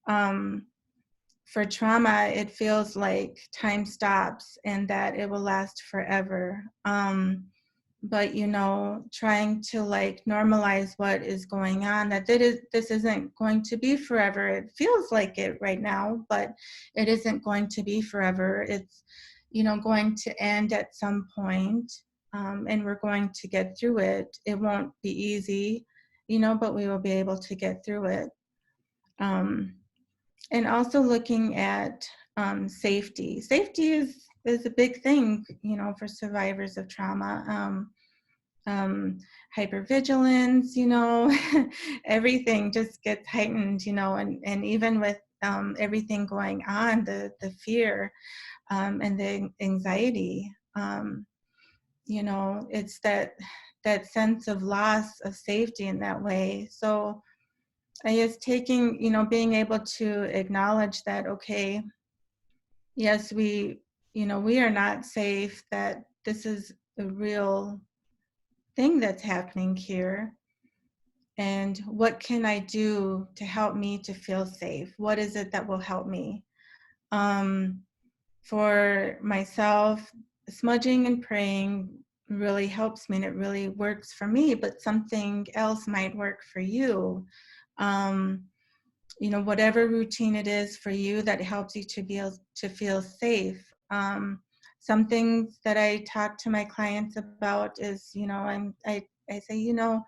for trauma, it feels like time stops and that it will last forever. But trying to like normalize what is going on, that this isn't going to be forever. It feels like it right now, but it isn't going to be forever. It's going to end at some point, and we're going to get through it. It won't be easy, but we will be able to get through it. And also looking at safety. Safety is a big thing, for survivors of trauma. Hypervigilance, everything just gets heightened, and even with everything going on, the fear and the anxiety, it's that sense of loss of safety in that way. So I guess being able to acknowledge that, okay, yes, we are not safe, that this is a real thing that's happening here. And what can I do to help me to feel safe? What is it that will help me? For myself, smudging and praying really helps me, and it really works for me, but something else might work for you. Whatever routine it is for you that helps you to feel safe. Some things that I talk to my clients about is, I say, you know,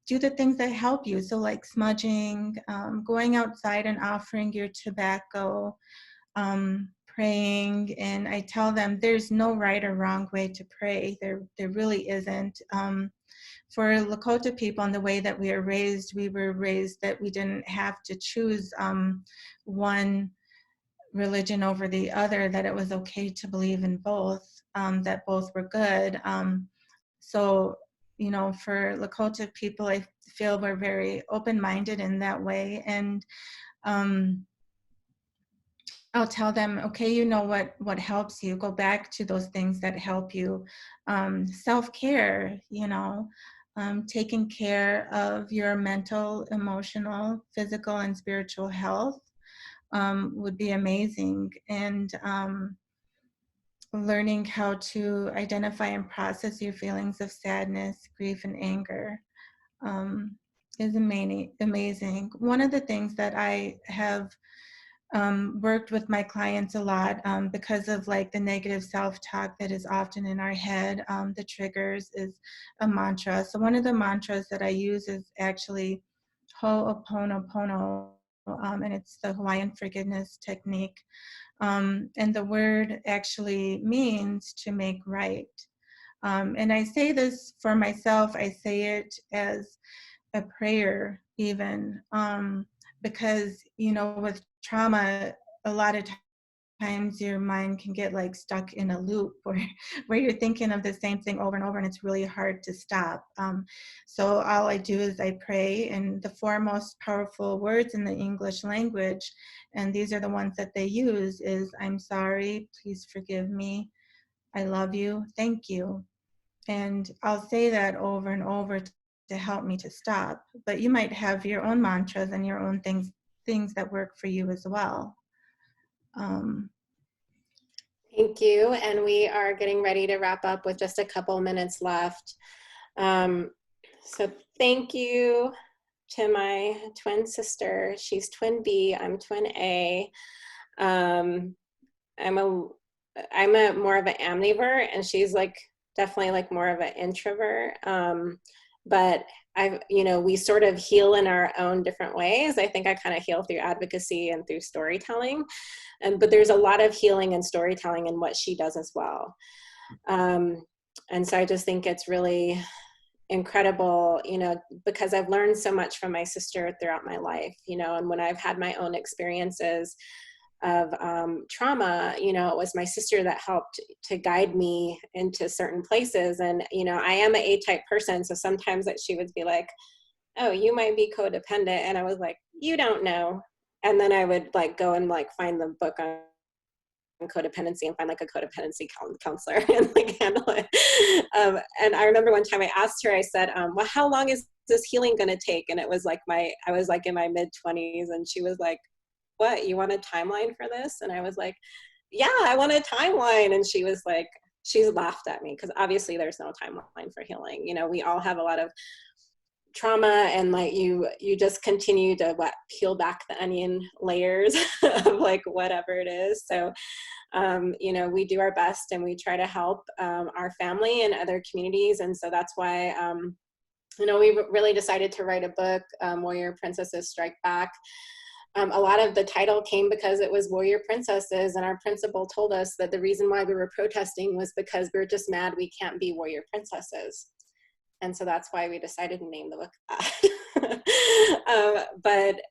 do the things that help you. So like smudging, going outside and offering your tobacco, praying. And I tell them there's no right or wrong way to pray. There really isn't. For Lakota people and the way that we were raised that we didn't have to choose one religion over the other, that it was okay to believe in both, that both were good. So, you know, for Lakota people, I feel we're very open-minded in that way. And I'll tell them, okay, you know what helps you, go back to those things that help you. Self-care, you know, taking care of your mental, emotional, physical, and spiritual health would be amazing. And learning how to identify and process your feelings of sadness, grief, and anger is amazing. One of the things that I have worked with my clients a lot because of like the negative self-talk that is often in our head, the triggers is a mantra. So one of the mantras that I use is actually Ho'oponopono, and it's the Hawaiian forgiveness technique. And the word actually means to make right. And I say this for myself, I say it as a prayer even, because, you know, with trauma, a lot of times your mind can get like stuck in a loop where you're thinking of the same thing over and over, and it's really hard to stop. So all I do is I pray, and the four most powerful words in the English language, and these are the ones that they use, is I'm sorry, please forgive me, I love you, thank you. And I'll say that over and over to help me to stop. But you might have your own mantras and your own things that work for you as well. Thank you. And we are getting ready to wrap up with just a couple minutes left. So thank you to my twin sister. She's twin B, I'm twin A. I'm a more of an ambivert, and she's like definitely like more of an introvert. But we sort of heal in our own different ways. I think I kind of heal through advocacy and through storytelling. But there's a lot of healing and storytelling in what she does as well. And so I just think it's really incredible, because I've learned so much from my sister throughout my life, and when I've had my own experiences of trauma, it was my sister that helped to guide me into certain places. And, I am an A-type person. So sometimes that she would be like, oh, you might be codependent. And I was like, you don't know. And then I would like go and like find the book on codependency and find like a codependency counselor and like handle it. And I remember one time I asked her, I said, well, how long is this healing going to take? And it was like I was like in my mid-20s, and she was like, what, you want a timeline for this? And I was like, yeah, I want a timeline. And she was like, she laughed at me, because obviously there's no timeline for healing. We all have a lot of trauma, and like you just continue to peel back the onion layers of like whatever it is. So we do our best, and we try to help our family and other communities. And so that's why we really decided to write a book, Warrior Princesses Strike Back. A lot of the title came because it was Warrior Princesses, and our principal told us that the reason why we were protesting was because we were just mad we can't be warrior princesses. And so that's why we decided to name the book that. But,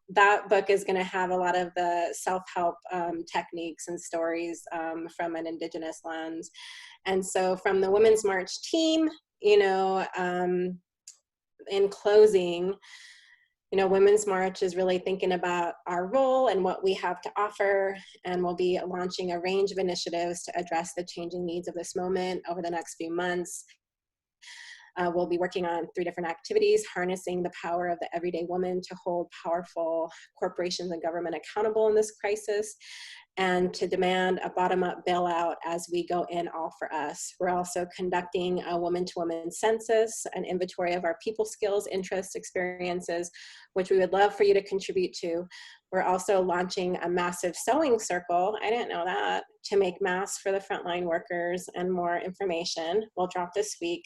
that book is going to have a lot of the self-help techniques and stories from an Indigenous lens. And so from the Women's March team, in closing, Women's March is really thinking about our role and what we have to offer, and we'll be launching a range of initiatives to address the changing needs of this moment over the next few months. We'll be working on 3 different activities: harnessing the power of the everyday woman to hold powerful corporations and government accountable in this crisis, and to demand a bottom-up bailout as we go in all for us. We're also conducting a woman-to-woman census, an inventory of our people skills, interests, experiences, which we would love for you to contribute to. We're also launching a massive sewing circle, I didn't know that, to make masks for the frontline workers, and more information will drop this week.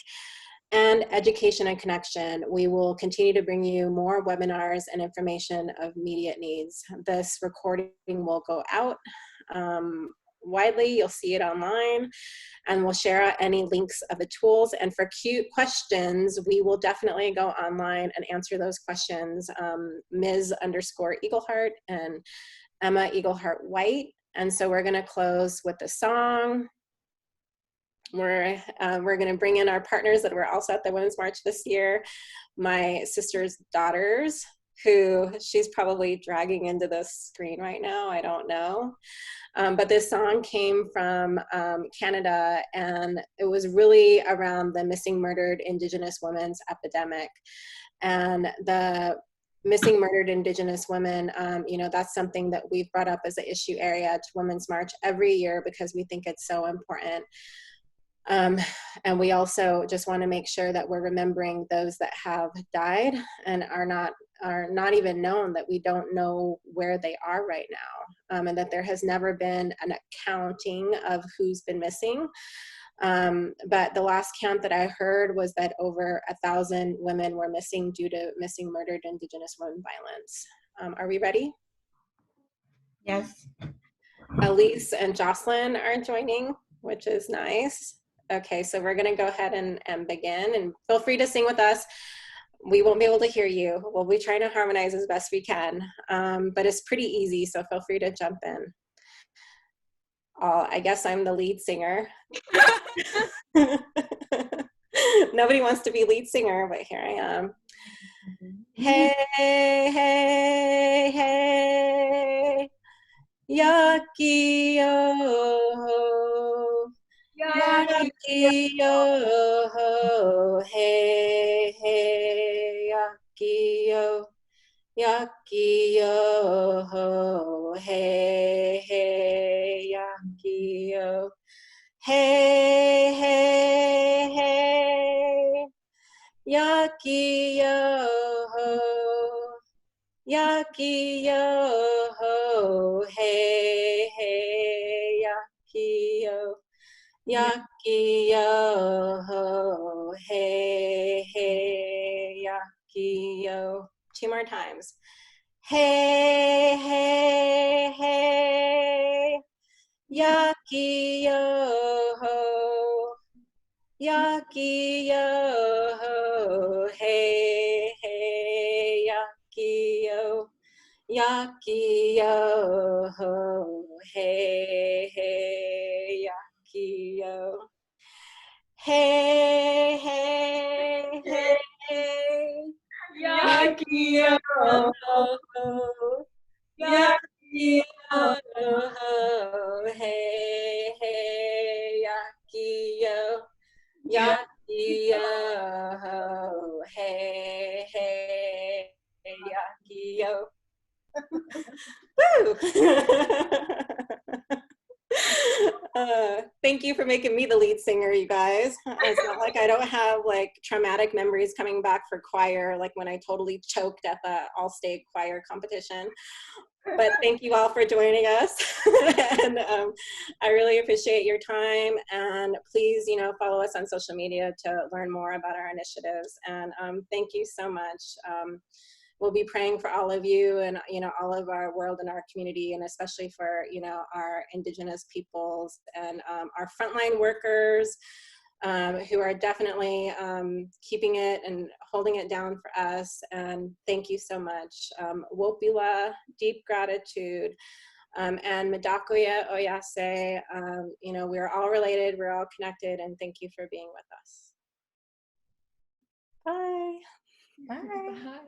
and education and connection. We will continue to bring you more webinars and information of immediate needs. This recording will go out widely. You'll see it online, and we'll share out any links of the tools. And for cute questions, we will definitely go online and answer those questions. Ms_Eagleheart and Emma Eagleheart White. And so we're going to close with a song. We're going to bring in our partners that were also at the Women's March this year, my sister's daughters, who she's probably dragging into the screen right now, I don't know. But this song came from Canada, and it was really around the missing murdered Indigenous women's epidemic. And the missing murdered Indigenous women, you know, that's something that we've brought up as an issue area to Women's March every year because we think it's so important. And we also just want to make sure that we're remembering those that have died and are not even known, that we don't know where they are right now, and that there has never been an accounting of who's been missing. But the last count that I heard was that over 1,000 women were missing due to missing murdered Indigenous women violence. Are we ready? Yes. Elise and Jocelyn are joining, which is nice. Okay, so we're gonna go ahead and begin, and feel free to sing with us. We won't be able to hear you. We'll be trying to harmonize as best we can, but it's pretty easy, so feel free to jump in. I guess I'm the lead singer. Nobody wants to be lead singer, but here I am. Hey, hey, hey, Yaki-yo. Yaki-yo, hey, hey, Yaki-yo. Yaki-yo, hey, hey, Yaki-yo. Hey, hey, hey, Yaki-yo. Yaki-yo, hey, hey, Yaki-yo. Yaki-yo, hey, hey, Yaki-yo. 2 more times. Hey, hey, hey, Yaki-yo. Yaki-yo, hey, hey, Yaki-yo. Yaki-yo, hey, hey, Yaki-yo. Hey, hey, hey, Yaki-yo, Yaki-yo, hey, hey, Yaki-yo. Yaki-yo, hey, hey, Yaki-yo. Woo! Thank you for making me the lead singer, you guys. It's not like I don't have like traumatic memories coming back for choir, like when I totally choked at the all-state choir competition. But thank you all for joining us. And I really appreciate your time. And please, you know, follow us on social media to learn more about our initiatives. And thank you so much. We'll be praying for all of you and, you know, all of our world and our community, and especially for, you know, our Indigenous peoples and our frontline workers who are definitely keeping it and holding it down for us. And thank you so much. Wopila, deep gratitude. And Madakoya Oyase, you know, we're all related, we're all connected, and thank you for being with us. Bye. Bye. Bye.